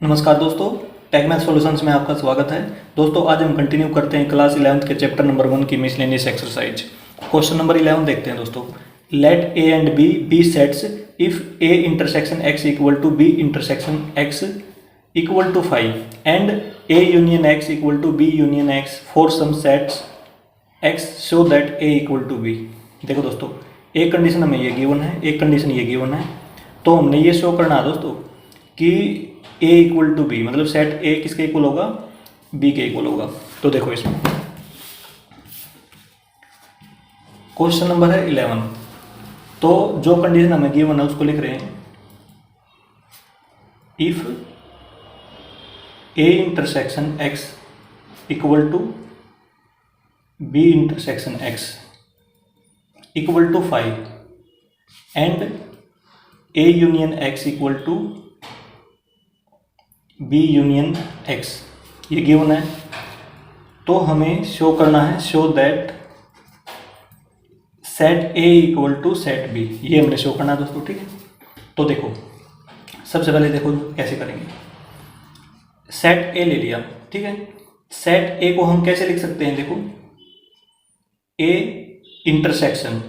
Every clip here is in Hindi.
नमस्कार दोस्तों, टेक मैथ सॉल्यूशंस में आपका स्वागत है। दोस्तों आज हम कंटिन्यू करते हैं क्लास 11th के चैप्टर नंबर 1 की मिसलेनियस एक्सरसाइज। क्वेश्चन नंबर 11 देखते हैं दोस्तों। Let A and B be sets if A intersection X equal to B intersection X equal to 5 and A union X equal to B union X for some sets X show that A equal to B. देखो दोस्तों, एक कंडीशन हमें ये गिवन है, एक कंडीशन ये गिवन है, तो हमने ये शो करना है दोस्तों कि ए इक्वल टू बी, मतलब सेट ए किसके इक्वल होगा, बी के इक्वल होगा। तो देखो इसमें क्वेश्चन नंबर है 11। तो जो कंडीशन हमें गिवन है उसको लिख रहे हैं, if A intersection X equal to B intersection X equal to 5 and A union X equal to B union X, ये गिवन है। तो हमें शो करना है, show that set A equal to set B, ये हमने शो करना है दोस्तों, ठीक है। तो देखो सबसे पहले देखो कैसे करेंगे। सेट ए ले लिया, ठीक है। सेट ए को हम कैसे लिख सकते हैं, देखो A intersection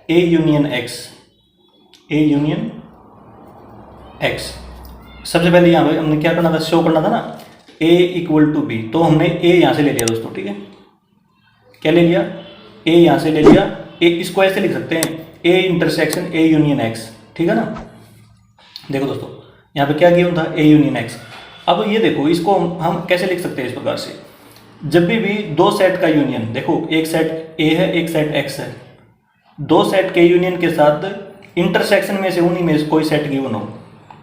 A union x, A union x. सबसे पहले यहाँ पे हमने क्या करना था, शो करना था ना ए इक्वल टू बी, तो हमने ए यहाँ से ले लिया दोस्तों, ठीक है। क्या ले लिया, ए यहाँ से ले लिया। ए इसको ऐसे लिख सकते हैं, ए इंटरसेक्शन ए यूनियन एक्स, ठीक है ना। देखो दोस्तों यहाँ पे क्या गिवन था, ए यूनियन एक्स। अब ये देखो इसको हम कैसे लिख सकते हैं इस प्रकार से, जब भी दो सेट का यूनियन, देखो एक सेट ए है एक सेट एक्स है, दो सेट के यूनियन के साथ इंटरसेक्शन में से उन्हीं में से कोई सेट गिवन हो,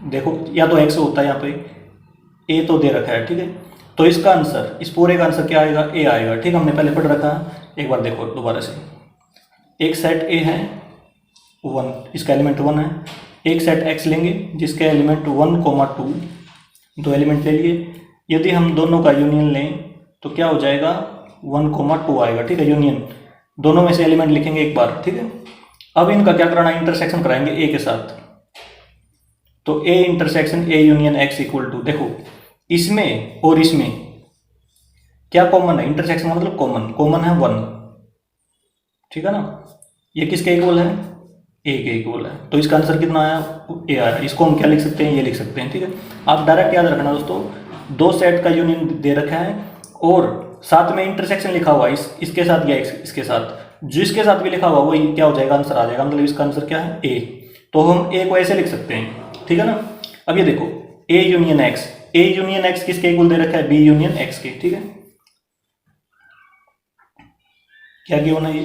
देखो या तो एक्स होता है, यहाँ पे ए तो दे रखा है, ठीक है। तो इसका आंसर, इस पूरे का आंसर क्या आएगा, ए आएगा, ठीक है। हमने पहले पढ़ रखा है, एक बार देखो दोबारा से। एक सेट ए है 1, इसका एलिमेंट 1 है। एक सेट एक्स लेंगे जिसके एलिमेंट 1, 2, दो एलिमेंट ले लिए। यदि हम दोनों का यूनियन लें तो क्या हो जाएगा, 1, 2 आएगा, ठीक है। यूनियन दोनों में से एलिमेंट लिखेंगे एक बार, ठीक है। अब इनका क्या कराना, इंटरसेक्शन कराएंगे ए के साथ। तो A intersection A union X equal to, देखो इसमें और इसमें क्या कॉमन है, इंटरसेक्शन का मतलब कॉमन है 1, ठीक है ना। ये किसके इक्वल है, ए के इक्वल है। तो इसका आंसर कितना आया, ए आया। इसको हम क्या लिख सकते हैं, ये लिख सकते हैं, ठीक है। आप डायरेक्ट याद रखना दोस्तों, दो सेट का यूनियन दे रखा है और साथ में इंटरसेक्शन लिखा हुआ है, इसके साथ या इसके साथ, जिसके साथ भी लिखा हुआ वही क्या हो जाएगा, आंसर आ जाएगा। मतलब इसका आंसर क्या है, ए। तो हम ए को ऐसे लिख सकते हैं, ठीक है ना। अब ये देखो ए यूनियन एक्स किसके इक्वल दे रखा है, बी यूनियन एक्स के, ठीक है। क्या गिवन है, ये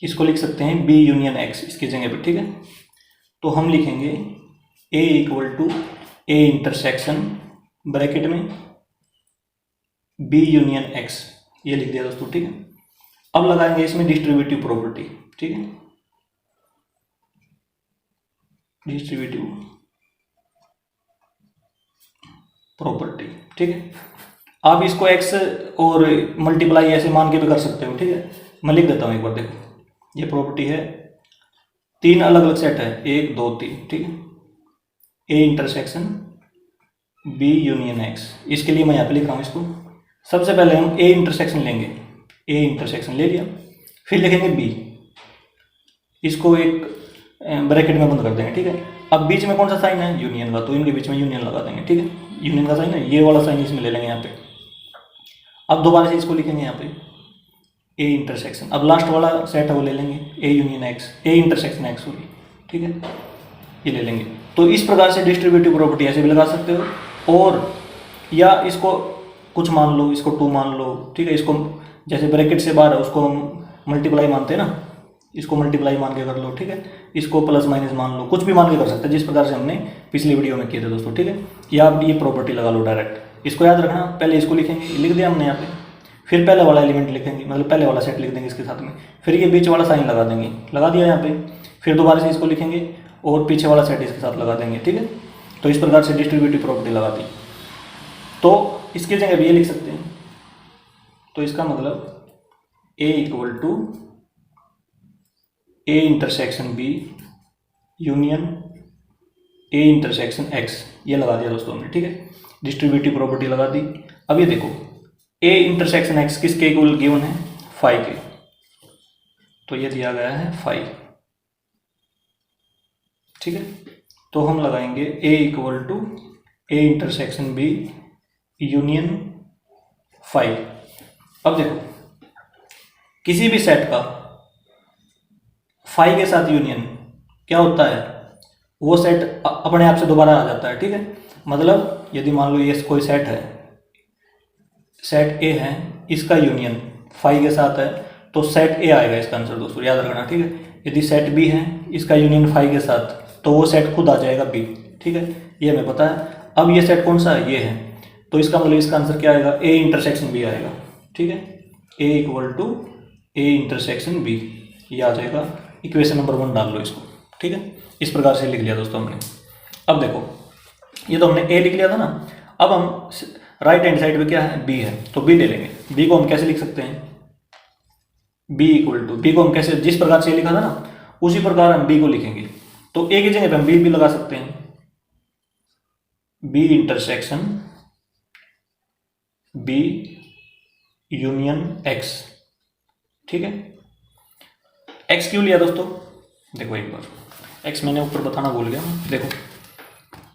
इसको लिख सकते हैं बी यूनियन एक्स इसकी जगह पे, ठीक है। तो हम लिखेंगे A equal to A intersection bracket में बी यूनियन एक्स, ये लिख दिया दोस्तों, ठीक है। अब लगाएंगे इसमें डिस्ट्रीब्यूटिव प्रॉपर्टी, ठीक है। डिस्ट्रीब्यूटिव प्रॉपर्टी, ठीक है। आप इसको एक्स और मल्टीप्लाई ऐसे मान के भी कर सकते हो, ठीक है। मैं लिख देता हूँ एक बार, देखो ये प्रॉपर्टी है, 3 अलग अलग सेट है, 1, 2, 3, ठीक है। A intersection B union X, इसके लिए मैं यहाँ पे लिख रहा हूँ इसको। सबसे पहले हम ए इंटरसेक्शन लेंगे, ए इंटरसेक्शन ले लिया, फिर लिखेंगे बी, इसको एक ब्रैकेट में बंद कर देंगे, ठीक है। अब बीच में कौन सा साइन है, यूनियन का, तो इनके बीच में यूनियन लगा देंगे, ठीक है। यूनियन का साइन है, ये वाला साइन इसमें ले लेंगे यहाँ पे। अब दोबारा से इसको लिखेंगे यहाँ पे ए इंटरसेक्शन, अब लास्ट वाला सेट है वो ले लेंगे ए यूनियन एक्स, ए इंटरसेक्शन एक्स, सॉरी, ठीक है, ये ले लेंगे। तो इस प्रकार से डिस्ट्रीब्यूटिव प्रॉपर्टी ऐसे भी लगा सकते हो, और या इसको कुछ मान लो, इसको 2 मान लो, ठीक है। इसको जैसे ब्रैकेट से बाहर है उसको हम मल्टीप्लाई मानते हैं ना, इसको मल्टीप्लाई मान के कर लो, ठीक है। इसको प्लस माइनस मान लो, कुछ भी मान के कर सकते हैं, जिस प्रकार से हमने पिछली वीडियो में किए थे दोस्तों, ठीक है। या आप ये प्रॉपर्टी लगा लो डायरेक्ट, इसको याद रखना। पहले इसको लिखेंगे, लिख दिया हमने यहाँ पे, फिर पहले वाला एलिमेंट लिखेंगे, मतलब पहले वाला सेट लिख देंगे इसके साथ में, फिर ये बीच वाला साइन लगा देंगे, लगा दिया यहाँ पे, फिर दोबारा से इसको लिखेंगे और पीछे वाला सेट इसके साथ लगा देंगे, ठीक है। तो इस प्रकार से डिस्ट्रीब्यूटिव प्रॉपर्टी लगा दी। तो इसकी जगह भी ये लिख सकते हैं, तो इसका मतलब A equal to A intersection B union A intersection X, ये लगा दिया दोस्तों हमने, ठीक है, डिस्ट्रीब्यूटिव प्रॉपर्टी लगा दी। अब ये देखो ए इंटरसेक्शन एक्स किसके इक्वल गिवन है, फाइव के, तो ये दिया गया है फाइव, ठीक है। तो हम लगाएंगे A equal to A intersection B union five. अब देखो किसी भी सेट का फाइव के साथ यूनियन क्या होता है, वो सेट अपने आप से दोबारा आ जाता है, ठीक है। मतलब यदि मान लो ये कोई सेट है, सेट ए है, इसका यूनियन फाइव के साथ है, तो सेट ए आएगा इसका आंसर दोस्तों, याद रखना, ठीक है। यदि सेट बी है, इसका यूनियन फाइव के साथ, तो वो सेट खुद आ जाएगा बी, ठीक है, ये हमें पता है। अब ये सेट कौन सा है, ये है, तो इसका मतलब इसका आंसर क्या आएगा, ए इंटरसेक्शन बी आएगा, ठीक है। A equal to A intersection B, ये आ जाएगा। इक्वेशन नंबर 1 डाल लो इसको, ठीक है। इस प्रकार से लिख लिया दोस्तों हमने। अब देखो ये तो हमने ए लिख लिया था ना, अब हम राइट हैंड साइड पे क्या है, बी है, तो बी ले लेंगे। बी को हम कैसे लिख सकते हैं, बी इक्वल टू, बी को हम कैसे, जिस प्रकार से लिखा था ना उसी प्रकार हम बी को लिखेंगे। तो ए की जगह पे हम बी भी लगा सकते हैं, B intersection B union X, ठीक है। एक्स क्यों लिया दोस्तों, देखो एक बार, एक्स मैंने ऊपर बताना भूल गया, देखो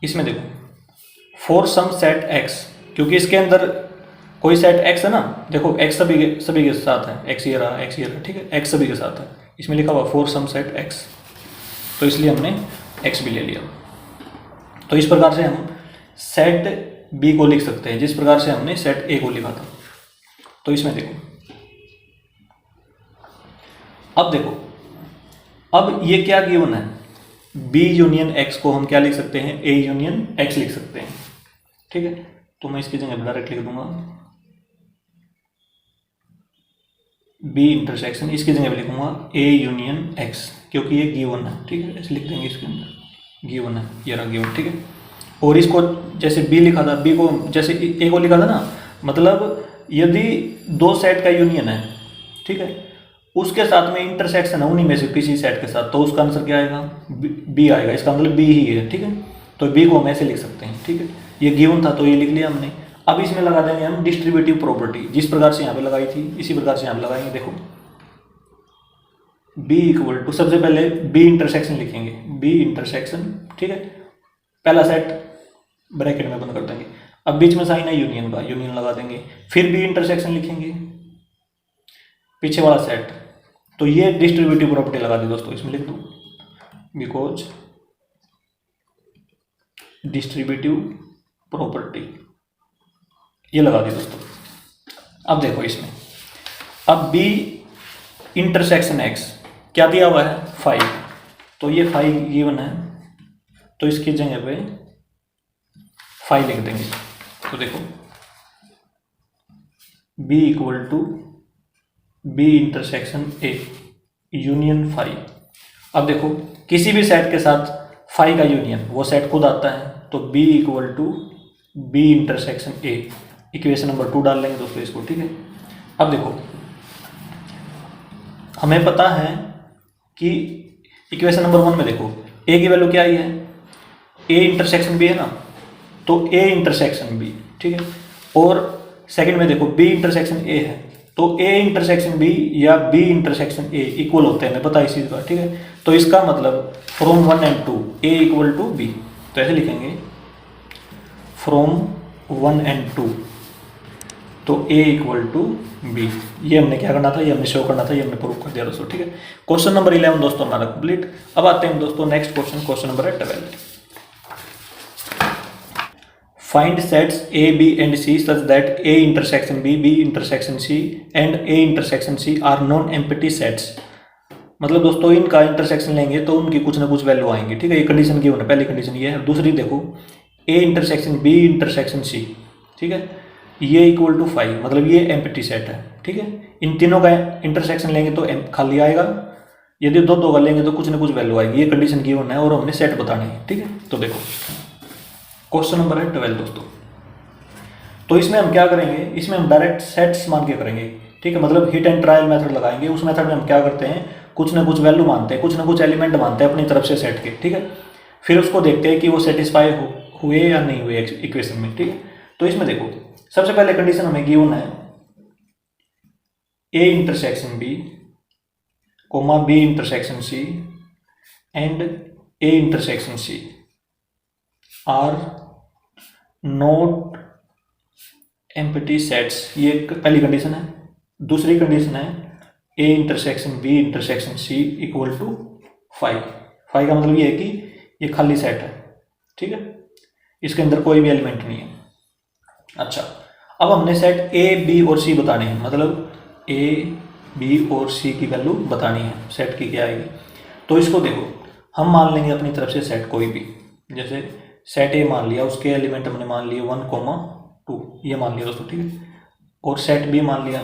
इसमें देखो फॉर सम सेट एक्स, क्योंकि इसके अंदर कोई सेट एक्स है ना, देखो एक्स सभी के साथ है, एक्स ये रहा, एक्स ये रहा, ठीक है, एक्स सभी के साथ है, इसमें लिखा हुआ फॉर सम सेट एक्स, तो इसलिए हमने एक्स भी ले लिया। तो इस प्रकार से हम सेट बी को लिख सकते हैं जिस प्रकार से हमने सेट ए को लिखा था। तो इसमें देखो, अब देखो, अब ये क्या गिवन है, बी यूनियन एक्स को हम क्या लिख सकते हैं, ए यूनियन एक्स लिख सकते हैं, ठीक है। तो मैं इसकी जगह डायरेक्ट लिख दूंगा बी इंटरसेक्शन, इसकी जगह पे लिखूंगा ए यूनियन एक्स, क्योंकि ये गिवन है, ठीक है, ऐसे लिख देंगे इसके अंदर, गिवन है, ये रहा गिवन, ठीक है। और इसको जैसे बी लिखा था, बी को जैसे ए को लिखा था ना, मतलब यदि दो सेट का यूनियन है, ठीक है, उसके साथ में इंटरसेक्शन है उन्हीं में से किसी सेट के साथ, तो उसका आंसर क्या आएगा, बी आएगा, इसका मतलब बी ही है, ठीक है। तो बी को हम ऐसे लिख सकते हैं, ठीक है, ये गिवन था तो ये लिख लिया हमने। अब इसमें लगा देंगे हम डिस्ट्रीब्यूटिव प्रॉपर्टी, जिस प्रकार से यहाँ पे लगाई थी इसी प्रकार से यहाँ पे लगाएंगे। देखो बी इक्वल टू, सबसे पहले बी इंटरसेक्शन लिखेंगे, बी इंटरसेक्शन, ठीक है, पहला सेट ब्रैकेट में बंद कर देंगे, अब बीच में साइन है यूनियन का, यूनियन लगा देंगे, फिर बी इंटरसेक्शन लिखेंगे, पीछे वाला सेट, तो ये डिस्ट्रीब्यूटिव प्रॉपर्टी लगा दी दोस्तों, इसमें लिख दो बिकॉज डिस्ट्रीब्यूटिव प्रॉपर्टी, ये लगा दी दोस्तों। अब देखो इसमें, अब बी इंटरसेक्शन एक्स क्या दिया हुआ है, 5, तो ये 5 गिवन है, तो इसकी जगह पे 5 लिख देंगे। तो देखो B equal to B intersection A union 5। अब देखो किसी भी सेट के साथ 5 का यूनियन, वो सेट खुद आता है, तो B equal to B intersection A, equation number 2 डाल लेंगे दोस्तों इसको, ठीक है। अब देखो हमें पता है कि इक्वेशन नंबर 1 में देखो ए की वैल्यू क्या आई है, ए इंटरसेक्शन बी है ना, तो ए इंटरसेक्शन बी, ठीक है। और सेकंड में देखो बी इंटरसेक्शन ए है, तो ए इंटरसेक्शन बी या बी इंटरसेक्शन ए इक्वल होते हैं, हमें पता है इस चीज़ का, ठीक है। तो इसका मतलब from 1 and 2 A equal to B, तो ऐसे लिखेंगे फ्रॉम 1 and 2, तो ए इक्वल टू बी। ये हमने क्या करना था, ये हमने शो करना था, ये हमने प्रूव कर दिया दोस्तों, ठीक है। क्वेश्चन नंबर 11 दोस्तों हमारा कंप्लीट। अब आते हैं दोस्तों next question, question number 12। Find sets A B and C such that A intersection B, B intersection C and A intersection C are non empty sets. मतलब दोस्तों इनका इंटरसेक्शन लेंगे तो उनकी कुछ ना कुछ वैल्यू आएंगी, ठीक है। ये कंडीशन की होना, पहली कंडीशन ये है। दूसरी देखो A intersection B intersection C, ठीक है, ये इक्वल टू 5, मतलब ये एम्प्टी सेट है, ठीक है। इन तीनों का इंटरसेक्शन लेंगे तो खाली आएगा, यदि दो का लेंगे तो कुछ ना कुछ वैल्यू आएगी, ये कंडीशन की होना है और हमने सेट बताना है, ठीक है। तो देखो क्वेश्चन नंबर है 12 दोस्तों। तो इसमें हम क्या करेंगे, इसमें हम डायरेक्ट सेट्स मान के करेंगे, ठीक है। मतलब हिट एंड ट्रायल मेथड लगाएंगे। उस मेथड में हम क्या करते हैं, कुछ ना कुछ वैल्यू मानते हैं, कुछ ना कुछ एलिमेंट मानते हैं अपनी तरफ से सेट के, ठीक है। फिर उसको देखते हैं कि वो सेटिस्फाई हुए या नहीं हुए इक्वेशन में, ठीक है। तो इसमें देखो सबसे पहले कंडीशन हमें गिवन है A intersection B comma B intersection C and A intersection C are not empty sets, ये पहली कंडीशन है। दूसरी कंडीशन है A intersection B intersection C equal to 5। का मतलब ये है कि ये खाली सेट है, ठीक है, इसके अंदर कोई भी एलिमेंट नहीं है। अच्छा, अब हमने सेट ए बी और सी बताने हैं, मतलब ए बी और सी की वैल्यू बतानी है, सेट की क्या आएगी। तो इसको देखो हम मान लेंगे अपनी तरफ से सेट कोई भी, जैसे सेट ए मान लिया, उसके एलिमेंट हमने मान लिए 1, 2 ये मान लिया दोस्तों, ठीक है। और सेट बी मान लिया,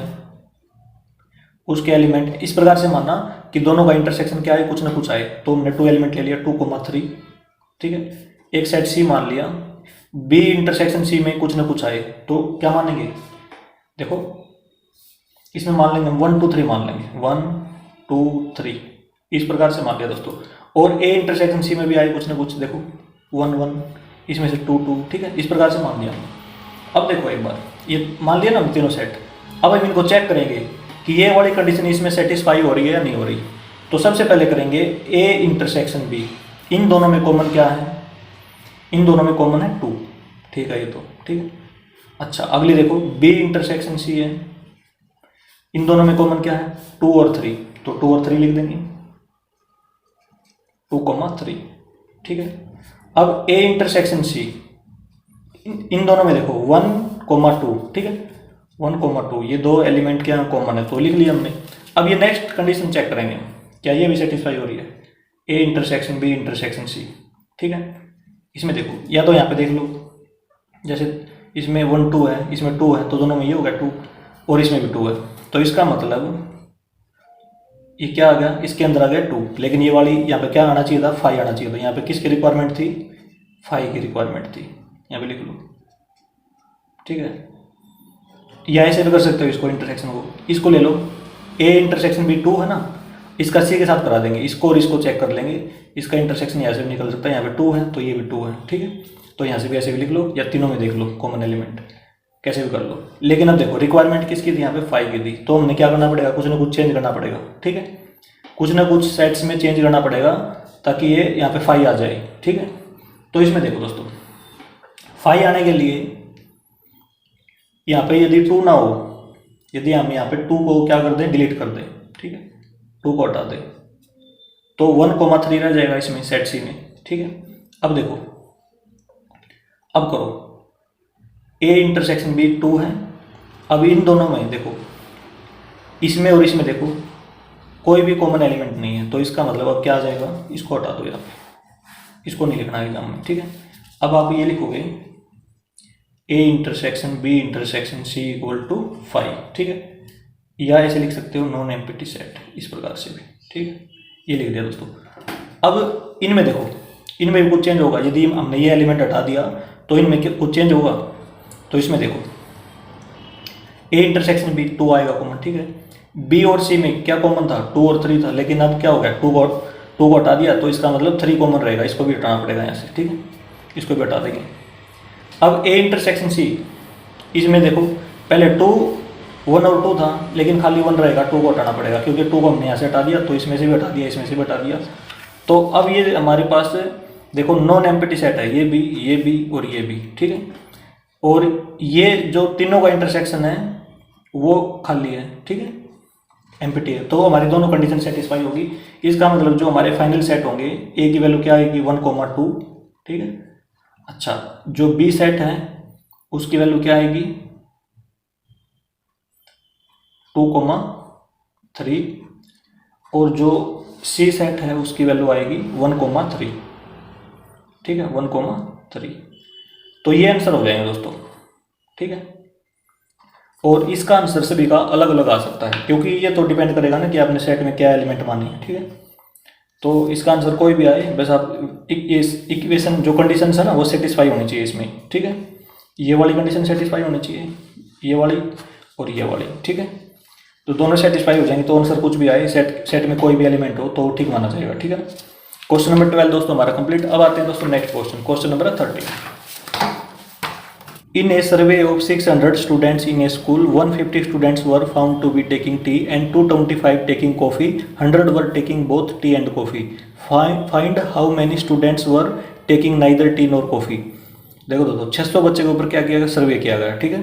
उसके एलिमेंट इस प्रकार से मानना कि दोनों का इंटरसेक्शन क्या है, कुछ ना कुछ आए। तो हमने 2 एलिमेंट ले लिया 2, 3, ठीक है। एक सेट सी मान लिया, बी इंटरसेक्शन सी में कुछ ना कुछ आए तो क्या मानेंगे, देखो इसमें मान लेंगे 1, 2, 3 मान लेंगे, 1, 2, 3 इस प्रकार से मान लिया दोस्तों। और ए इंटरसेक्शन सी में भी आए कुछ ना कुछ, देखो 1, 1 इसमें से 2, 2, ठीक है, इस प्रकार से मान लिया। अब देखो एक बार ये मान लिया ना तीनों सेट, अब हम इनको चेक करेंगे कि ये वाली कंडीशन इसमें सेटिस्फाई हो रही है या नहीं हो रही। तो सबसे पहले करेंगे ए इंटरसेक्शन बी, इन दोनों में कॉमन क्या है, इन दोनों में कॉमन है 2, ठीक है, ये तो ठीक है। अच्छा अगली देखो बी इंटरसेक्शन सी है, इन दोनों में कॉमन क्या है 2 और 3, तो 2 और 3 लिख देंगे 2, 3, ठीक है। अब ए इंटरसेक्शन सी, इन दोनों में देखो 1, 2, ठीक है, 1, 2 ये दो एलिमेंट क्या कॉमन है, तो लिख लिया हमने। अब ये नेक्स्ट कंडीशन चेक करेंगे क्या ये भी सेटिस्फाई हो रही है, A intersection B intersection C, ठीक है। इसमें देखो या तो यहाँ पे देख लो, जैसे इसमें 1, 2 है, इसमें 2 है, तो दोनों में ये हो गया 2 और इसमें भी 2 है, तो इसका मतलब ये क्या आ गया, इसके अंदर आ गया 2, लेकिन ये वाली यहाँ पे क्या आना चाहिए था 5 आना चाहिए था। यहाँ पे किसकी रिक्वायरमेंट थी 5 की रिक्वायरमेंट थी, यहाँ पे लिख लो, ठीक है। या ऐसे भी कर सकते हो इसको, इंटरसेक्शन को इसको ले लो, ए इंटरसेक्शन भी 2 है ना, इसका सी के साथ करा देंगे, इसको और इसको चेक कर लेंगे, इसका इंटरसेक्शन यहाँ से भी निकल सकता है, यहाँ पे 2 है तो ये भी 2 है, ठीक है। तो यहाँ से भी ऐसे भी लिख लो या तीनों में देख लो कॉमन एलिमेंट कैसे भी कर लो। लेकिन अब देखो रिक्वायरमेंट किसकी थी, यहाँ पे 5 की थी, तो हमने क्या करना पड़ेगा, कुछ ना कुछ चेंज करना पड़ेगा, ठीक है, कुछ ना कुछ सेट्स में चेंज करना पड़ेगा ताकि ये यहाँ पे 5 आ जाए, ठीक है। तो इसमें देखो दोस्तों 5 आने के लिए यहाँ पे यदि 2 ना हो, यदि हम यहाँ पे 2 को क्या कर दें डिलीट कर दें, ठीक है, 2 को हटा दें, तो 1, 3 रह जाएगा इसमें सेट सी में, ठीक है। अब देखो अब करो ए इंटरसेक्शन बी 2 है, अब इन दोनों में देखो इसमें और इसमें देखो कोई भी कॉमन एलिमेंट नहीं है, तो इसका मतलब अब क्या आ जाएगा, इसको हटा दो यहाँ पे, इसको नहीं लिखना एग्जाम में, ठीक है। अब आप ये लिखोगे A intersection B intersection C equal to 5, ठीक है, या ऐसे लिख सकते हो नॉन एम्प्टी सेट, इस प्रकार से भी, ठीक है, ये लिख दिया दोस्तों। अब इनमें देखो इनमें भी कुछ चेंज होगा, यदि हमने ये एलिमेंट हटा दिया तो इनमें कुछ चेंज होगा। तो इसमें देखो ए इंटरसेक्शन बी 2 आएगा कॉमन, ठीक है। बी और सी में क्या कॉमन था 2 और 3 था, लेकिन अब क्या हो गया 2 को हटा दिया, तो इसका मतलब 3 कॉमन रहेगा, इसको भी हटाना पड़ेगा यहाँ से, ठीक है, इसको भी हटा देंगे। अब ए इंटरसेक्शन सी, इसमें देखो पहले 2, 1 और 2 था, लेकिन खाली 1 रहेगा, 2 को हटाना पड़ेगा क्योंकि 2 को हमने यहाँ से हटा दिया, तो इसमें से भी हटा दिया, इसमें से भी हटा दिया। तो अब ये हमारे पास देखो नॉन एम्प्टी सेट है, ये भी और ये भी, ठीक है। और ये जो तीनों का इंटरसेक्शन है वो खाली है, ठीक है, एम्प्टी है, तो हमारी दोनों कंडीशन सेटिस्फाई होगी। इसका मतलब जो हमारे फाइनल सेट होंगे ए की वैल्यू क्या आएगी 1, 2, ठीक है। अच्छा जो बी सेट है उसकी वैल्यू क्या आएगी 2, 3, और जो सी सेट है उसकी वैल्यू आएगी 1, 3, ठीक है, 1, 3। तो ये आंसर हो जाएंगे दोस्तों, ठीक है। और इसका आंसर सभी का अलग अलग आ सकता है, क्योंकि ये तो डिपेंड करेगा ना कि आपने सेट में क्या एलिमेंट मानी है, ठीक है। तो इसका आंसर कोई भी आए, बस आप इक्वेशन जो कंडीशन है ना वो सेटिस्फाई होनी चाहिए इसमें, ठीक है। ये वाली कंडीशन सेटिस्फाई होनी चाहिए, ये वाली और ये वाली, ठीक है। तो दोनों सेटिस्फाई हो जाएंगे तो आंसर कुछ भी आए, सेट में कोई भी एलिमेंट हो तो ठीक माना जाएगा, ठीक है। क्वेश्चन नंबर 12 दोस्तों हमारा कंप्लीट। अब आते हैं दोस्तों next question, question number 13। In a survey of 600 students in a school, 150 students were found to be taking tea and 225 taking coffee. 100 were taking both tea and coffee. Find how many students were taking neither tea nor coffee. देखो दोस्तों 600 बच्चे के ऊपर क्या किया गया, सर्वे किया गया, ठीक है,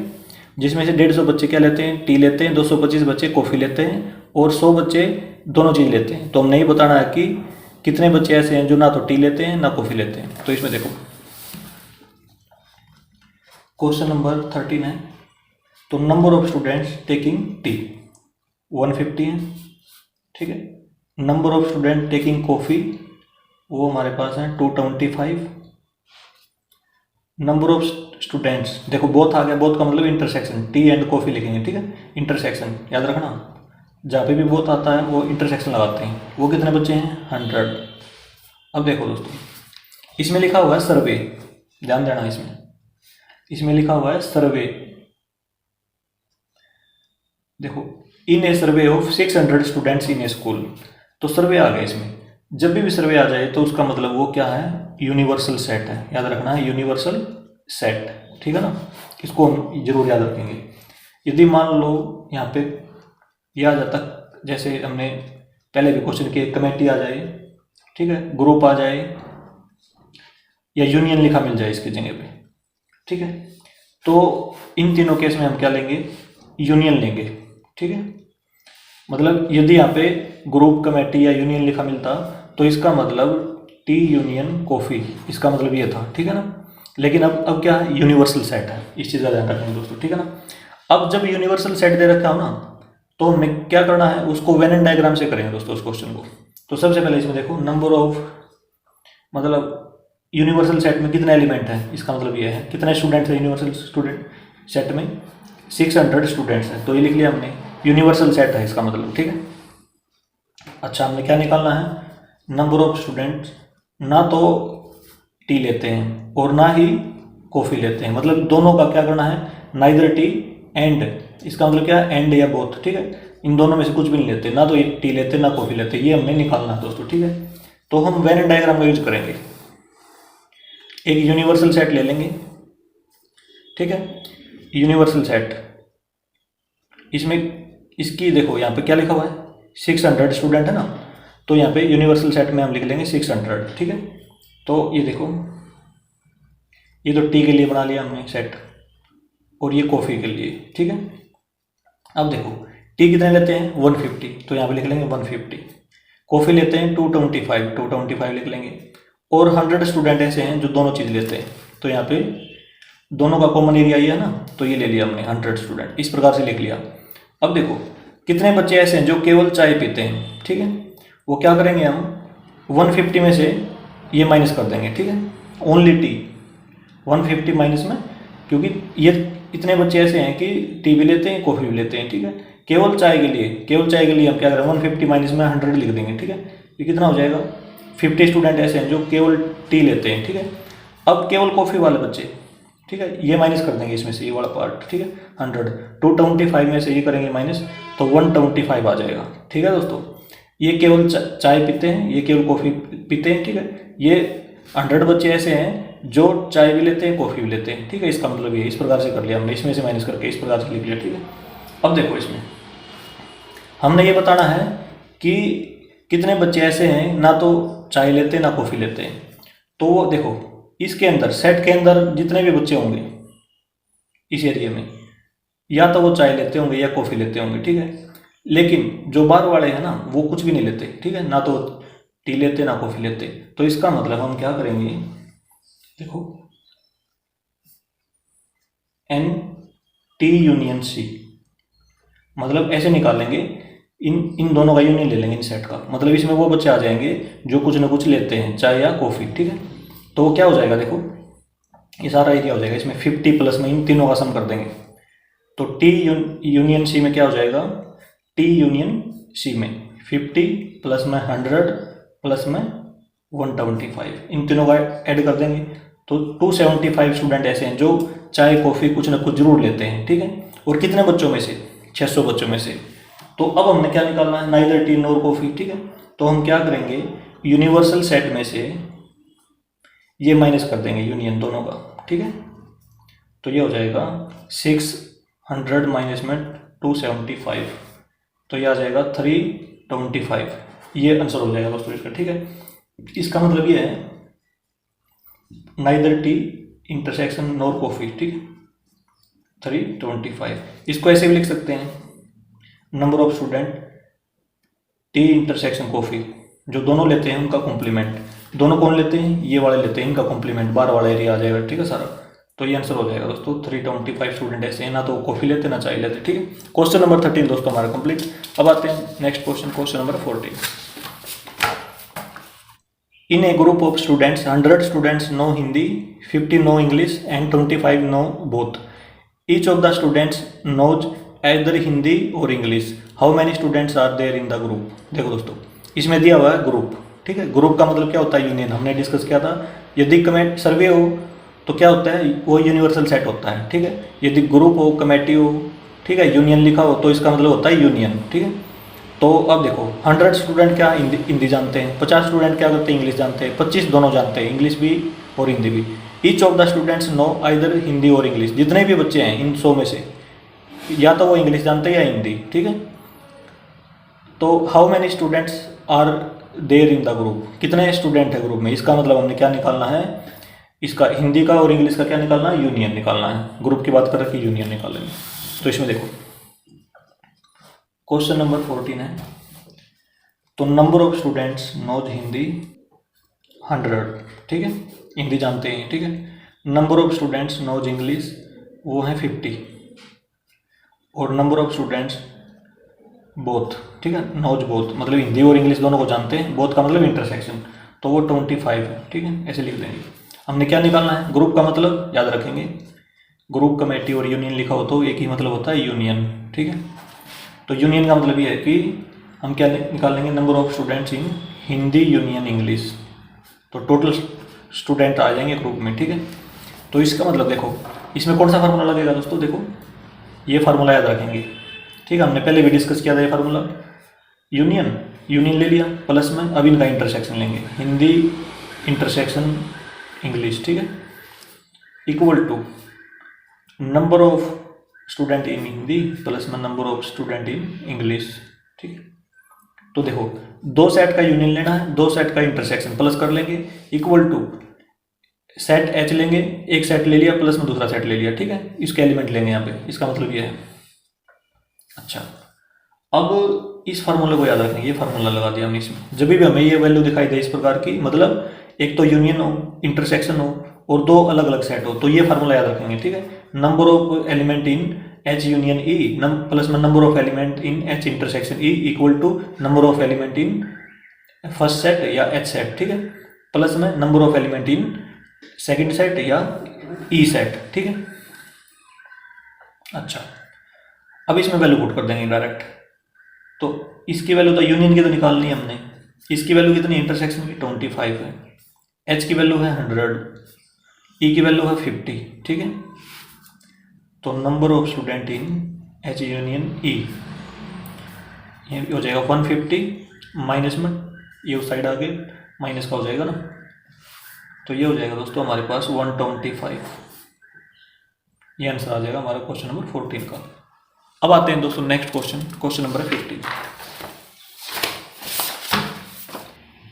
जिसमें से 150 बच्चे क्या लेते हैं, टी लेते हैं, 225 बच्चे कॉफ़ी लेते हैं और 100 बच्चे दोनों चीज़ लेते हैं। तो हमने ये बताना है कि कितने बच्चे ऐसे हैं जो ना तो टी लेते हैं ना कॉफ़ी लेते हैं। तो इसमें देखो क्वेश्चन नंबर 13 है, तो number of students taking tea 150 है, ठीक है। Number of student taking coffee वो हमारे पास है 225। नंबर ऑफ स्टूडेंट्स देखो बोथ आ गया, बोथ का मतलब इंटरसेक्शन, टी एंड कॉफ़ी लिखेंगे, ठीक है, इंटरसेक्शन याद रखना, जहाँ पे भी बोथ आता है वो इंटरसेक्शन लगाते हैं। वो कितने बच्चे हैं, 100। अब देखो दोस्तों इसमें लिखा हुआ है सर्वे, ध्यान देना, इसमें लिखा हुआ है सर्वे। देखो in a survey of 600 students in a school, तो सर्वे आ गया इसमें। जब भी सर्वे आ जाए तो उसका मतलब वो क्या है, यूनिवर्सल सेट है, याद रखना है, यूनिवर्सल सेट, ठीक है ना, इसको हम जरूर याद रखेंगे। यदि मान लो यहाँ पे यह आ जाता, जैसे हमने पहले भी क्वेश्चन किए, कमेटी आ जाए, ठीक है, ग्रुप आ जाए या यूनियन लिखा मिल जाए इसकी जगह पे, ठीक है, तो इन तीनों केस में हम क्या लेंगे, यूनियन लेंगे, ठीक है। मतलब यदि यहाँ पे ग्रुप, कमेटी या यूनियन लिखा मिलता तो इसका मतलब टी यूनियन कॉफ़ी, इसका मतलब ये था, ठीक है ना। लेकिन अब क्या है, यूनिवर्सल सेट है, इस चीज़ का ध्यान रखेंगे दोस्तों, ठीक है ना। अब जब यूनिवर्सल सेट दे रखा हो ना, तो हमें क्या करना है, उसको वेन एंड डायग्राम से करेंगे दोस्तों उस क्वेश्चन को। तो सबसे पहले इसमें देखो नंबर ऑफ, मतलब यूनिवर्सल सेट में कितने एलिमेंट हैं, इसका मतलब ये है कितने स्टूडेंट्स हैं यूनिवर्सल स्टूडेंट सेट में, 600 स्टूडेंट्स हैं, तो ये लिख लिया हमने, यूनिवर्सल सेट है इसका मतलब, ठीक है। अच्छा हमने क्या निकालना है, नंबर ऑफ स्टूडेंट्स ना तो टी लेते हैं और ना ही कॉफ़ी लेते हैं, मतलब दोनों का क्या करना है, नाइदर टी एंड, इसका मतलब क्या है, एंड या बोथ, ठीक है, इन दोनों में से कुछ भी नहीं लेते, ना तो टी लेते ना कॉफ़ी लेते, ये हमें निकालना है दोस्तों, ठीक है। तो हम वेन एंड डायग्राम का यूज करेंगे, एक यूनिवर्सल सेट ले लेंगे, ठीक है, यूनिवर्सल सेट, इसमें इसकी देखो यहाँ पे क्या लिखा हुआ है, 600 स्टूडेंट है ना, तो यहाँ पे यूनिवर्सल सेट में हम लिख लेंगे 600, ठीक है। तो ये देखो, ये तो टी के लिए बना लिया हमने सेट और ये कॉफ़ी के लिए, ठीक है। अब देखो टी कितने लेते हैं, 150, तो यहाँ पे लिख लेंगे 150, कॉफ़ी लेते हैं 225 लिख लेंगे, और 100 स्टूडेंट ऐसे हैं जो दोनों चीज़ लेते हैं, तो यहाँ पे दोनों का कॉमन एरिया ये है ना, तो ये ले लिया हमने 100 स्टूडेंट, इस प्रकार से लिख लिया। अब देखो कितने बच्चे ऐसे हैं जो केवल चाय पीते हैं, ठीक है, वो क्या करेंगे, हम 150 में से ये माइनस कर देंगे, ठीक है, ओनली टी 150 माइनस में, क्योंकि ये इतने बच्चे ऐसे हैं कि टी भी लेते हैं कॉफ़ी भी लेते हैं, ठीक है। केवल चाय के लिए हम क्या करें, 150 माइनस में 100 लिख देंगे, ठीक है, ये कितना हो जाएगा, 50 स्टूडेंट ऐसे हैं जो केवल टी लेते हैं, ठीक है। अब केवल कॉफ़ी वाले बच्चे, ठीक है, ये माइनस कर देंगे इसमें से, ये वाला पार्ट, ठीक है, 100, 225 में से ये करेंगे माइनस, तो 125 आ जाएगा, ठीक है दोस्तों। ये केवल चाय पीते हैं, ये केवल कॉफ़ी पीते हैं, ठीक है, ये 100 बच्चे ऐसे हैं जो चाय भी लेते हैं कॉफ़ी भी लेते हैं, ठीक है, इसका मतलब ये इस प्रकार से कर लिया हमने, इसमें से माइनस करके इस प्रकार से लिख लिया, ठीक है। अब देखो इसमें हमने ये बताना है कि कितने बच्चे ऐसे हैं ना तो चाय लेते हैं ना कॉफ़ी लेते हैं, तो वो देखो इसके अंदर, सेट के अंदर जितने भी बच्चे होंगे इस एरिया में, या तो वो चाय लेते होंगे या कॉफ़ी लेते होंगे, ठीक है। लेकिन जो बाहर वाले हैं ना वो कुछ भी नहीं लेते, ठीक है, ना तो टी लेते ना कॉफ़ी लेते, तो इसका मतलब हम क्या करेंगे, देखो एन टी यूनियन सी, मतलब ऐसे निकालेंगे, इन दोनों का यूनियन ले लेंगे इन सेट का, मतलब इसमें वो बच्चे आ जाएंगे जो कुछ ना कुछ लेते हैं, चाय या कॉफ़ी, ठीक है। तो क्या हो जाएगा, देखो ये सारा एरिया हो जाएगा, इसमें 50 प्लस में इन तीनों का सम कर देंगे, तो टी यूनियन सी में क्या हो जाएगा, टी यूनियन सी में 50 प्लस में 100 प्लस में 125, इन तीनों का ऐड कर देंगे, तो 275 स्टूडेंट ऐसे हैं जो चाय कॉफ़ी कुछ ना कुछ जरूर लेते हैं, ठीक है। और कितने बच्चों में से, 600 बच्चों में से। तो अब हमने क्या निकालना है, नाइदर टी नोर कॉफ़ी, ठीक है। तो हम क्या करेंगे, यूनिवर्सल सेट में से ये माइनस कर देंगे यूनियन दोनों का, ठीक है। तो ये हो जाएगा 600 माइनस में 275, तो ये आ जाएगा 325। ये आंसर हो जाएगा दोस्तों इसका, ठीक है। इसका मतलब ये है neither T intersection nor coffee, ठीक है, 325। इसको ऐसे भी लिख सकते हैं, number of student T intersection coffee, जो दोनों लेते हैं उनका कॉम्प्लीमेंट। दोनों कौन लेते हैं? ये वाले लेते हैं, इनका कॉम्प्लीमेंट 12 वाला एरिया आ जाएगा, ठीक है सारा। तो ये आंसर हो जाएगा दोस्तों 325 स्टूडेंट ऐसे हैं, ना तो कॉफी लेते ना चाय लेते, ठीक है। क्वेश्चन नंबर 13 दोस्तों हमारा कंप्लीट। अब आते हैं next question, question number 14। In a group of students 100 students know Hindi, 50 know English and 25 know both. Each of the students knows either Hindi और English. How many students are there in the group. देखो दोस्तों, इसमें दिया हुआ है ग्रुप, ठीक है। ग्रुप का मतलब क्या होता है? यूनियन। हमने डिस्कस किया था, यदि कमेटी सर्वे हो तो क्या होता है? वो यूनिवर्सल सेट होता है, ठीक है। यदि ग्रुप हो, कमेटी हो, ठीक है, यूनियन लिखा हो तो इसका मतलब होता है यूनियन, ठीक है। तो अब देखो 100 स्टूडेंट क्या हिंदी जानते हैं, 50 स्टूडेंट क्या करते हैं? इंग्लिश जानते हैं, 25 दोनों जानते हैं, इंग्लिश भी और हिंदी भी। Each of the students know either Hindi और इंग्लिश। जितने भी बच्चे हैं इन 100 में से या तो वो इंग्लिश जानते हैं या हिंदी, ठीक है। तो how many students are there in the group. कितने स्टूडेंट है ग्रुप में, इसका मतलब हमने क्या निकालना है? इसका हिंदी का और इंग्लिश का क्या निकालना है? यूनियन निकालना है। ग्रुप की बात कर रहे कि यूनियन निकालेंगे। तो इसमें देखो क्वेश्चन नंबर 14 है, तो number of students knows Hindi 100, ठीक है, हिंदी जानते हैं, ठीक है। Number of students knows English वो है 50, और नंबर ऑफ स्टूडेंट्स बोथ, ठीक है, नोज बोथ मतलब हिंदी और इंग्लिश दोनों को जानते हैं, बोथ का मतलब इंटरसेक्शन, तो वो 25 है, ठीक है, ऐसे लिख देंगे। हमने क्या निकालना है? ग्रुप का मतलब याद रखेंगे, ग्रुप, कमेटी और यूनियन लिखा हो तो एक ही मतलब होता है यूनियन, ठीक है। तो यूनियन का मतलब ये है कि हम क्या निकाल लेंगे? Number of students in Hindi union English, तो टोटल स्टूडेंट आ जाएंगे ग्रुप में, ठीक है। तो इसका मतलब देखो इसमें कौन सा फार्मूला लगेगा दोस्तों? देखो ये फार्मूला याद रखेंगे, ठीक है, हमने पहले भी डिस्कस किया था ये फार्मूला। यूनियन ले लिया, प्लस में अब इनका इंटरसेक्शन लेंगे, हिंदी इंटरसेक्शन इंग्लिश, ठीक है, equal to number of student in Hindi plus में number of student in English, ठीक है। तो देखो दो सेट का यूनियन लेना है, दो सेट का इंटरसेक्शन प्लस कर लेंगे, इक्वल टू सेट एच लेंगे, एक सेट ले लिया प्लस में दूसरा सेट ले लिया, ठीक है, इसके एलिमेंट लेंगे यहाँ पे, इसका मतलब ये है। अच्छा, अब इस फार्मूले को याद रखेंगे, ये फार्मूला लगा दिया हमने इसमें। जब भी हमें ये वैल्यू दिखाई दे इस प्रकार की, मतलब एक तो यूनियन हो, इंटरसेक्शन हो और दो अलग अलग सेट हो, तो ये फार्मूला याद रखेंगे, ठीक है। Number of element in H union E plus में number of element in H intersection E equal to number of element in first set या एच सेट, ठीक है, प्लस में number of element in second set या ई सेट, ठीक है। अच्छा, अब इसमें वैल्यू पुट कर देंगे डायरेक्ट। तो इसकी वैल्यू तो यूनियन की तो निकालनी है हमने, इसकी वैल्यू कितनी? इंटरसेक्शन की 25 है, एच की वैल्यू है 100, ई की वैल्यू है 50, ठीक है। तो number of student in H union E ये हो जाएगा 150, माइनस में ये उस साइड आगे माइनस का हो जाएगा ना, तो ये हो जाएगा दोस्तों हमारे पास 125। ये आंसर आ जाएगा हमारा क्वेश्चन नंबर 14 का। अब आते हैं दोस्तों next question, question number 15।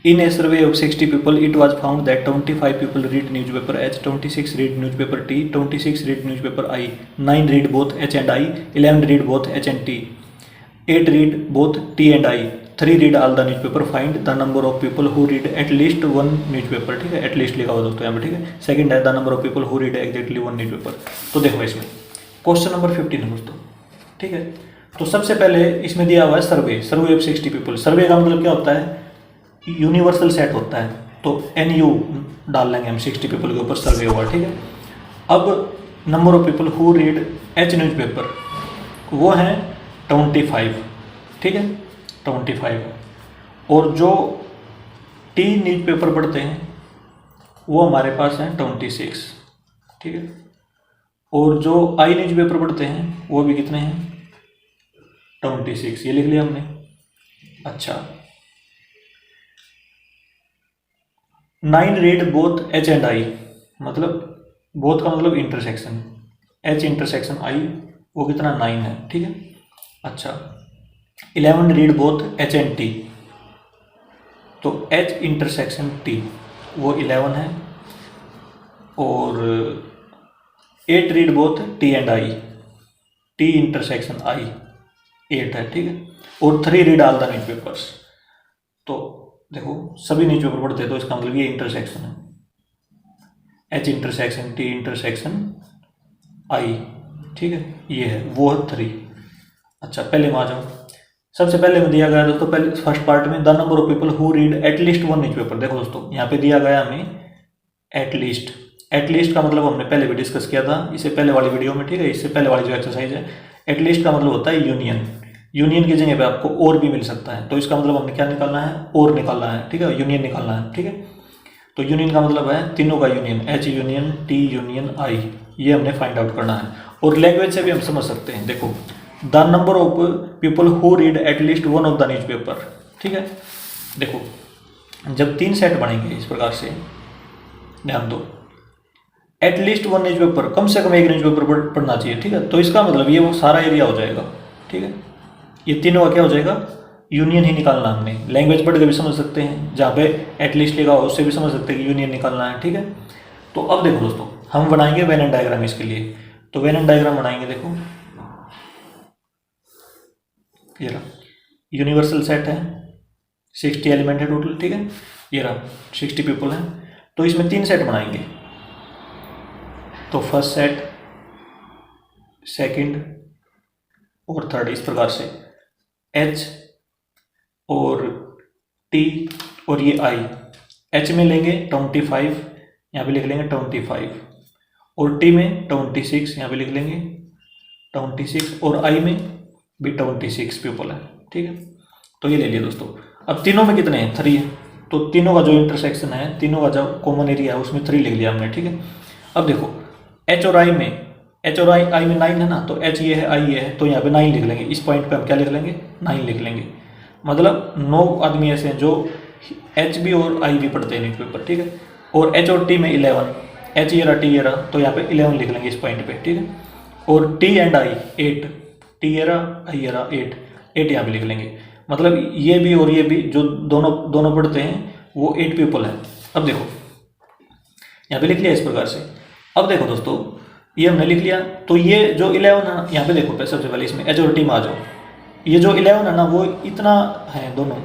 In a survey of 60 people, it was found that 25 people read newspaper H, 26 read newspaper T, 26 read newspaper I, 9 read both H and I, 11 read both H and T, 8 read both T and I, 3 read all the newspaper. Find the number of people who read at least one newspaper, ठीक है, at least लिखा हुआ दोस्तों यहाँ पे, ठीक है। सेकंड है the number of people who read exactly one newspaper। तो देखो इसमें क्वेश्चन नंबर 15 है दोस्तों, ठीक है। तो सबसे पहले इसमें दिया हुआ है सर्वे ऑफ 60 पीपल। सर्वे का मतलब क्या होता है? यूनिवर्सल सेट होता है, तो NU डाल लेंगे हम 60 पीपल के ऊपर सर्वे हुआ, ठीक है। अब number of people who read H newspaper वो है 25, ठीक है, 25, और जो टी न्यूज़पेपर पढ़ते हैं वो हमारे पास हैं 26, ठीक है, और जो आई न्यूज़पेपर पढ़ते हैं वो भी कितने हैं? 26, ये लिख लिया हमने। अच्छा, 9 read both H and I, मतलब बोथ का मतलब इंटरसेक्शन, एच इंटरसेक्शन आई वो कितना 9 है, ठीक है। अच्छा 11 read both H and T, तो एच इंटरसेक्शन टी वो 11 है, और 8 read both T and I, T intersection I 8 है, ठीक है। और 3 रीड ऑल द न्यूज़पेपर्स, तो देखो सभी न्यूज़पेपर पढ़ते हैं तो इसका मतलब ये इंटरसेक्शन है, एच इंटरसेक्शन टी इंटरसेक्शन आई, ठीक है, ये है वो है 3। अच्छा पहले में आ जाओ, सबसे पहले में दिया गया दोस्तों, पहले फर्स्ट पार्ट में the number of people who read at least one newspaper. देखो दोस्तों यहाँ पे दिया गया हमें एटलीस्ट, एटलीस्ट का मतलब हमने पहले भी डिस्कस किया था इससे पहले वाली वीडियो में, ठीक है। इससे पहले वाली जो एक्सरसाइज है, एटलीस्ट का मतलब होता है यूनियन, यूनियन की जगह पे आपको और भी मिल सकता है, तो इसका मतलब हमने क्या निकालना है, और निकालना है, ठीक है, यूनियन निकालना है, ठीक है। तो यूनियन का मतलब है तीनों का union, H union T union I, ये हमने फाइंड आउट करना है। और लैंग्वेज से भी हम समझ सकते हैं, देखो the number of people who read at least one of the newspaper, ठीक है। देखो जब 3 सेट बनेंगे इस प्रकार से, ध्यान दो, एटलीस्ट वन न्यूज़पेपर, कम से कम एक न्यूज़पेपर पढ़ना चाहिए, ठीक है। तो इसका मतलब ये वो सारा एरिया हो जाएगा, ठीक है। ये तीनों का क्या हो जाएगा, यूनियन ही निकालना हमने। लैंग्वेज पढ़ के भी समझ सकते हैं, जहाँ पे एटलीस्ट लिखा हो उससे भी समझ सकते हैं कि यूनियन निकालना है, ठीक है। तो अब देखो दोस्तों हम बनाएंगे वेन एंड डायग्राम इसके लिए, तो वेन एंड डायग्राम बनाएंगे। देखो ये रहा यूनिवर्सल सेट है, 60 एलिमेंट है टोटल, ठीक है। ये रहा 60 पीपल हैं, तो इसमें 3 सेट बनाएंगे, तो फर्स्ट सेट, सेकंड और थर्ड, इस प्रकार से एच और टी और ये आई। एच में लेंगे 25, यहाँ पे लिख लेंगे 25, और टी में 26, यहाँ पे लिख लेंगे 26, और आई में भी 26 पीपल है, ठीक है। तो ये ले लिया दोस्तों। अब तीनों में कितने हैं, 3 है, तो तीनों का जो इंटरसेक्शन है, तीनों का जो कॉमन एरिया है उसमें 3 लिख लिया हमने, ठीक है। अब देखो एच और आई में, एच और आई में 9 है ना, तो एच ये है आई ये है, तो यहाँ पे 9 लिख लेंगे, इस पॉइंट पे हम क्या लिख लेंगे, 9 लिख लेंगे। मतलब 9 आदमी ऐसे हैं जो एच बी और आई भी पढ़ते हैं न्यूज़पेपर, ठीक है। और एच और टी में 11, एच ये रहा टी ये रहा, तो यहाँ पे 11 लिख लेंगे इस पॉइंट पे, ठीक है। और टी एंड आई 8, टी ये रहा आई ये रहा 8 यहाँ पे लिख लेंगे। मतलब ये भी और ये भी जो दोनों पढ़ते हैं वो 8 पीपल है। अब देखो यहाँ पे लिख लिया इस प्रकार से। अब देखो दोस्तों ये हमने लिख लिया, तो ये जो 11 है यहाँ पे देखो, सबसे पहले इसमें एच और टी में आ जाओ, ये जो 11 है ना वो इतना है दोनों,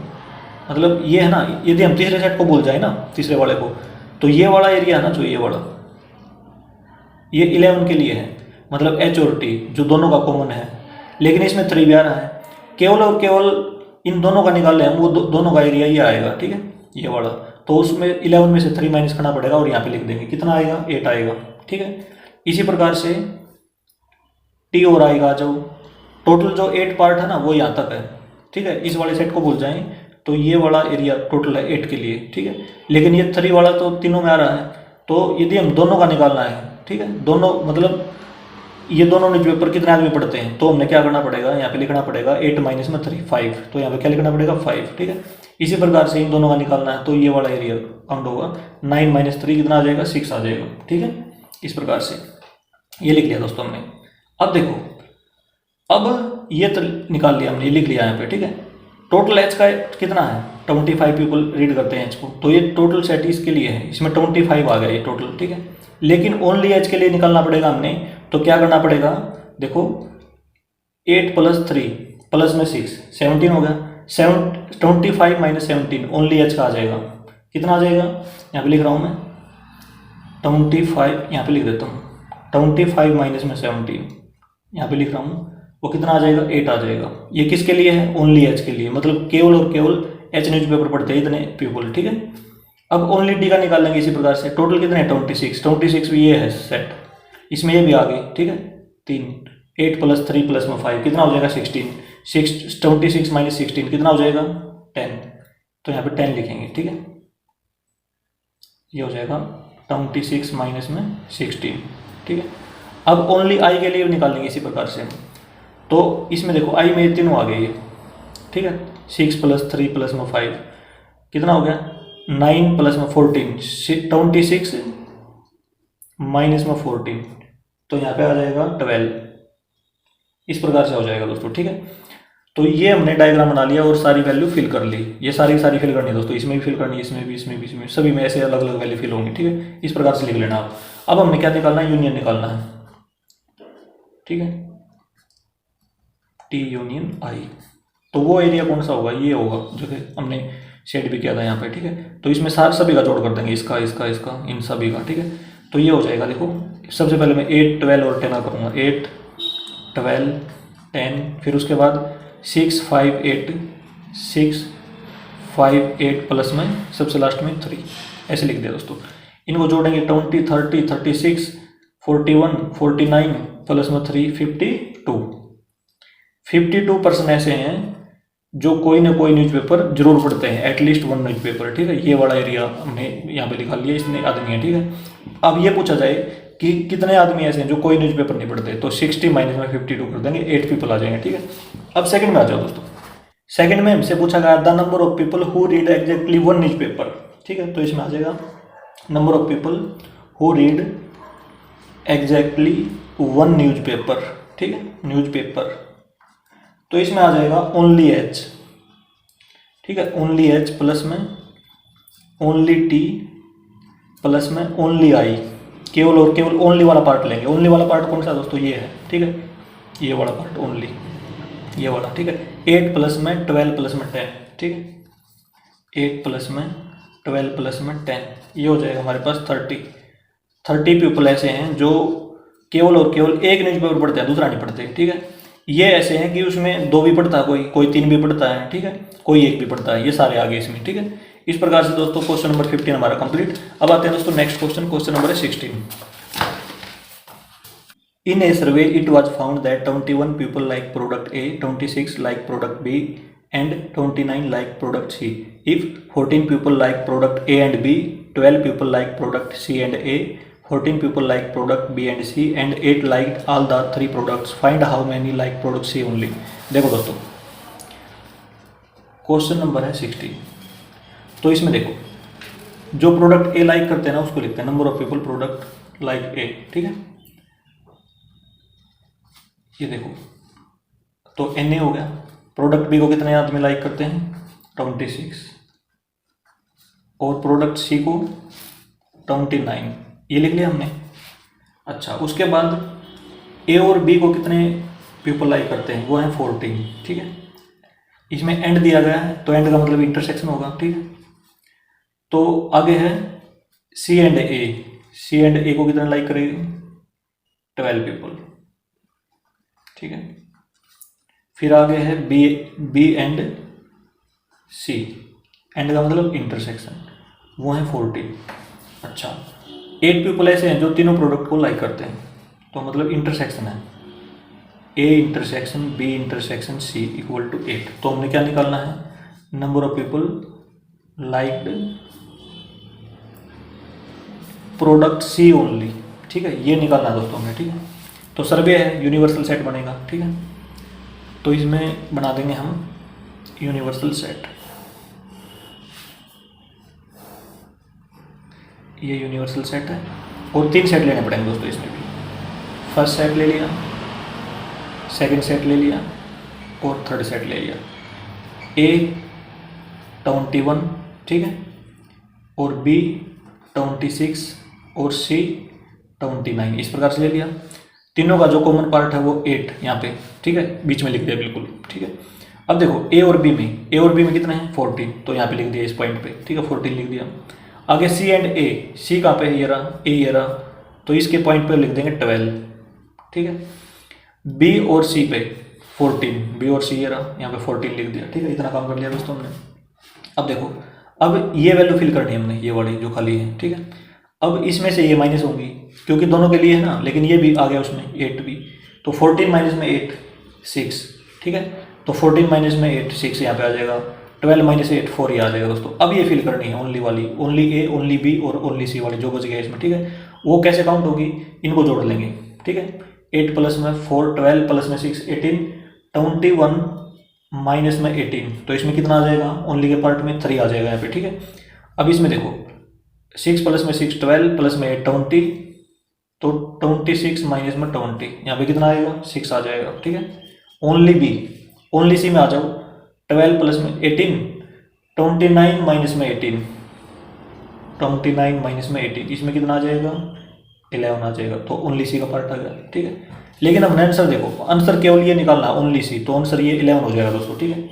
मतलब ये है ना, यदि हम तीसरे सेट को भूल जाए ना, तीसरे वाले को, तो ये वाला एरिया है ना जो ये वाला, ये 11 के लिए है, मतलब एच और टी जो दोनों का कॉमन है। लेकिन इसमें 3 भी आ रहा है, केवल और केवल इन दोनों का निकाल लें हम, वो दोनों का एरिया ये आएगा, ठीक है, ये वाला। तो उसमें 11 में से 3 माइनस करना पड़ेगा, और यहाँ पे लिख देंगे कितना आएगा, 8 आएगा, ठीक है। इसी प्रकार से टी और आई का आ जाओ, टोटल जो 8 पार्ट है ना वो यहाँ तक है, ठीक है। इस वाले सेट को भूल जाएं तो ये वाला एरिया टोटल है 8 के लिए, ठीक है। लेकिन ये 3 वाला तो तीनों में आ रहा है, तो यदि हम दोनों का निकालना है, ठीक है, दोनों मतलब ये दोनों न्यूज़पेपर कितने आदमी पढ़ते हैं, तो हमने क्या करना पड़ेगा, यहाँ पे लिखना पड़ेगा 8 माइनस में 3 5, तो यहाँ पे क्या लिखना पड़ेगा 5, ठीक है। इसी प्रकार से इन दोनों का निकालना है, तो ये वाला एरिया काउंट होगा, 9 माइनस 3 कितना आ जाएगा, 6 आ जाएगा, ठीक है। इस प्रकार से ये लिख लिया दोस्तों हमने। अब देखो अब ये तो निकाल लिया हमने, ये लिख लिया यहाँ पे, ठीक है। टोटल एच का कितना है, 25 पीपल रीड करते हैं एच को, तो ये टोटल सेट इसके लिए है, इसमें 25 आ गया ये टोटल, ठीक है। लेकिन ओनली एच के लिए निकालना पड़ेगा हमने, तो क्या करना पड़ेगा, देखो 8 + 3 प्लस में 6 17 हो गया, 25 माइनस 17 ओनली एच का आ जाएगा, कितना आ जाएगा, यहाँ पे लिख रहा हूँ मैं 25, यहाँ पे लिख देता हूँ 25 माइनस में 17, यहाँ पे लिख रहा हूँ, वो कितना आ जाएगा, 8 आ जाएगा। ये किसके लिए है, ओनली एच के लिए, मतलब केवल और केवल एच न्यूज़पेपर पढ़ते हैं इतने पीपल, ठीक है। अब ओनली टी का निकाल लेंगे इसी प्रकार से, टोटल कितने 26 भी ये है सेट, इसमें ये भी आ गई, ठीक है, 3 8 + 3 + में 5 कितना हो जाएगा 16, 26 माइनस 16 कितना हो जाएगा 10, तो यहाँ पे 10 लिखेंगे, ठीक है। ये हो जाएगा 26 माइनस में 16, ठीक है। अब ओनली आई के लिए निकालेंगे इसी प्रकार से, तो इसमें देखो आई में तीनों आ गई है, ठीक है, 6 + 3 + में 5 कितना हो गया 9 प्लस में 14, 26 माइनस में 14, तो यहाँ पे आ जाएगा 12। इस प्रकार से हो जाएगा दोस्तों, ठीक है। तो ये हमने डायग्राम बना लिया और सारी वैल्यू फिल कर ली। ये सारी फिल करनी है दोस्तों, इसमें भी फिल करनी है, इसमें भी, इसमें भी, इसमें सभी में ऐसे अलग अलग वैल्यू फिल होंगी, ठीक है। इस प्रकार से लिख लेना आप। अब हमने क्या निकालना है, यूनियन निकालना है, ठीक है, टी यूनियन आई। तो वो एरिया कौन सा होगा, ये होगा जो कि हमने शेड भी किया था यहाँ पे, ठीक है। तो इसमें सभी का जोड़ कर देंगे, इसका इसका इसका, इन सभी का, ठीक है। तो ये हो जाएगा, देखो सबसे पहले मैं 8, 12 और 10 करूँगा, 8, 12, 10, फिर उसके बाद 6, 5, 8, 6, 5, 8 प्लस में सबसे लास्ट में 3, ऐसे लिख दिया दोस्तों। इनको जोड़ेंगे 20, 30, 36, 41, 49 प्लस में 3, 52। 52% ऐसे हैं जो कोई ना कोई न्यूज़पेपर जरूर पढ़ते हैं, एटलीस्ट वन न्यूज़पेपर, ठीक है। ये वाला एरिया हमने यहाँ पे लिखा लिया, इतने आदमी हैं, ठीक है। अब ये पूछा जाए कि कितने आदमी ऐसे हैं जो कोई न्यूज़पेपर नहीं पढ़ते, तो 60 माइनस में 52 कर देंगे, 8 पीपल आ जाएंगे, ठीक है। अब सेकंड में आ जाओ दोस्तों। सेकंड में हमसे पूछा गया the number of people who read exactly one newspaper, ठीक है। तो इसमें आ जाएगा number of people who read exactly one newspaper, ठीक है, न्यूज़पेपर। तो इसमें आ जाएगा ओनली एच, ठीक है, ओनली एच प्लस में ओनली टी प्लस में ओनली आई, केवल और केवल ओनली वाला पार्ट लेंगे। ओनली वाला पार्ट कौन सा दोस्तों, ये है, ठीक है, ये वाला पार्ट ओनली, ये वाला, ठीक है। 8 प्लस में 12 प्लस में 10, ठीक है, 8 प्लस में 12 प्लस में 10, ये हो जाएगा हमारे पास 30 पीपल ऐसे हैं जो केवल और केवल एक न्यूज़पेपर पढ़ते हैं, दूसरा नहीं पढ़ते, ठीक है। ये ऐसे हैं कि उसमें 2 भी पढ़ता है, कोई 3 भी पढ़ता है, ठीक है, कोई 1 भी पढ़ता है, ये सारे आगे इसमें, ठीक है। इस प्रकार से दोस्तों क्वेश्चन नंबर 15 हमारा कंप्लीट। अब आते हैं दोस्तों next question, question number 16। In a survey, it was found that 21 people like product A, 26 like product B, and 29 like product C. If 14 people like product A and B, 12 people like product C and A, 14 people like product B and C, and 8 liked all the 3 products. Find how many like product C only. देखो दोस्तों, क्वेश्चन नंबर है 16। तो इसमें देखो, जो प्रोडक्ट ए लाइक करते हैं ना उसको लिखते हैं number of people product like a, ठीक है। ये देखो, तो एन ए हो गया। प्रोडक्ट बी को कितने आदमी लाइक करते हैं, 26, और प्रोडक्ट सी को 29, ये लिख लिया हमने। अच्छा, उसके बाद ए और बी को कितने पीपल लाइक करते हैं, वो है 14, ठीक है। इसमें एंड दिया गया है, तो एंड का मतलब इंटरसेक्शन होगा, ठीक है। तो आगे है सी एंड ए, सी एंड ए को कितने लाइक करेगी, 12 पीपल, ठीक है। फिर आगे है बी एंड सी, एंड का मतलब इंटरसेक्शन, वो है 14। अच्छा, 8 पीपल ऐसे हैं जो तीनों प्रोडक्ट को लाइक करते हैं, तो मतलब इंटरसेक्शन है, A intersection B intersection C equal to 8। तो हमने क्या निकालना है, number of people liked product C only, ठीक है, ये निकालना है दोस्तों हमें, ठीक है। तो सर्वे है, यूनिवर्सल सेट बनेगा, ठीक है। तो इसमें बना देंगे हम यूनिवर्सल सेट, ये यूनिवर्सल सेट है, और 3 सेट लेने पड़ेंगे दोस्तों इसमें भी। फर्स्ट सेट ले लिया, सेकंड सेट ले लिया, और थर्ड सेट ले लिया। ए 21, ठीक है, और बी 26, और सी 29, इस प्रकार से ले लिया। तीनों का जो कॉमन पार्ट है वो 8 यहाँ पे, ठीक है, बीच में लिख दिया बिल्कुल, ठीक है। अब देखो ए और बी में कितना है, 14, तो यहाँ पे लिख दिया इस पॉइंट पे, ठीक है, 14 लिख दिया। आगे सी एंड ए, सी कहाँ पे है, ये रहा, ए ये रहा, तो इसके पॉइंट पे लिख देंगे 12, ठीक है। बी और सी पे 14, बी और सी ये रहा, यहाँ पे 14 लिख दिया, ठीक है। इतना काम कर लिया दोस्तों हमने। अब देखो, अब ये वैल्यू फिल करनी है हमने, ये वाली जो खाली है, ठीक है। अब इसमें से ये माइनस होंगी क्योंकि दोनों के लिए है ना, लेकिन ये भी आ गया उसमें 8 भी, तो 14 माइनस में 8 6, ठीक है। तो 14 माइनस में 8 6 यहाँ पे आ जाएगा, 12 माइनस 8 4 ये आ जाएगा दोस्तों। अब ये फिल करनी है ओनली वाली, ओनली ए ओनली बी और ओनली सी वाली जो बच गया इसमें, ठीक है। वो कैसे काउंट होगी, इनको जोड़ लेंगे, ठीक है। 8 प्लस में 4, 12 प्लस में 6 18, 21 माइनस में 18, तो इसमें कितना आ जाएगा, ओनली के पार्ट में 3 आ जाएगा यहाँ पे, ठीक है। अब इसमें देखो 6 प्लस में 6 12 प्लस में 8 20, तो 26 माइनस में 20, यहाँ पे कितना आएगा 6 आ जाएगा। ठीक है, ओनली बी, ओनली सी में आ जाओ, 12 प्लस में 18, 29 माइनस में 18, 29 माइनस में 18, इसमें कितना आ जाएगा 11 आ जाएगा। तो ओनली सी का पार्ट आ गया। ठीक है, लेकिन अब आंसर देखो, आंसर केवल ये निकालना ओनली सी, तो आंसर ये 11 हो जाएगा दोस्तों। ठीक है,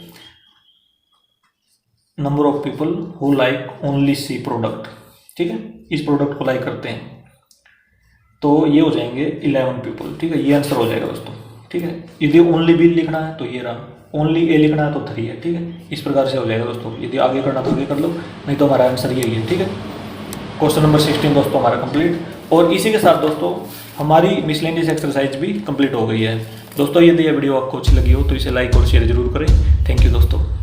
number of people who like only C product, ठीक है, इस प्रोडक्ट को लाइक करते हैं, तो ये हो जाएंगे 11 पीपल। ठीक है, ये आंसर हो जाएगा दोस्तों। ठीक है, यदि ओनली बी लिखना है तो ये रहा, ओनली ए लिखना है तो 3 है। ठीक है, इस प्रकार से हो जाएगा दोस्तों। यदि आगे करना तो आगे कर लो, नहीं तो हमारा आंसर यही है। ठीक है, क्वेश्चन नंबर 16 दोस्तों हमारा कंप्लीट, और इसी के साथ दोस्तों हमारी मिसलेनियस एक्सरसाइज भी कंप्लीट हो गई है। दोस्तों यदि यह वीडियो आपको अच्छी लगी हो तो इसे लाइक और शेयर जरूर करें। थैंक यू दोस्तों।